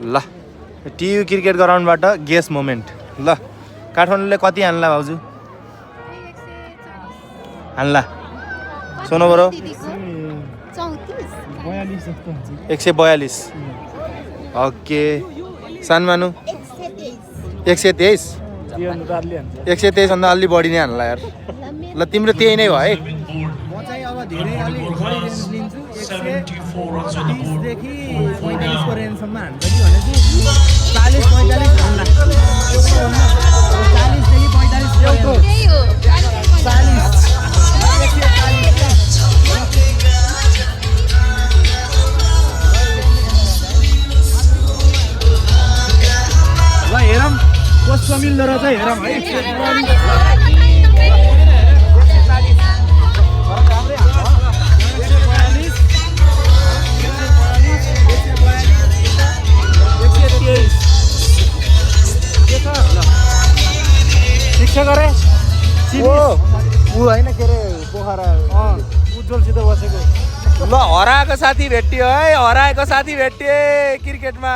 ल TU cricket ग्राउन्डबाट guess moment ल काठमाडौँले कति हान्ला भाउजू हान्ला सुन्नु बरु 142 ओके सानमानु 123 123 भन्दा अलि बढी नै हान्ला यार ल तिम्रो त्यही नै भयो है म चाहिँ अब धेरै अलि बढी रेन्ज लिन्छु 120 देखि 45 को रेन्जसम्म हान्छ कि भनेपछि 40 45 हान्ला 40 देखि 45 त्यही हो 40 ल हेरौँ कस्तो मिल्दो रहेछ हेरौँ है शिक्षा गरे ऊ होइन के अरे पोखरा उज्जवलसित बसेको ल हराएको साथी भेटियो है हराएको साथी भेटिए क्रिकेटमा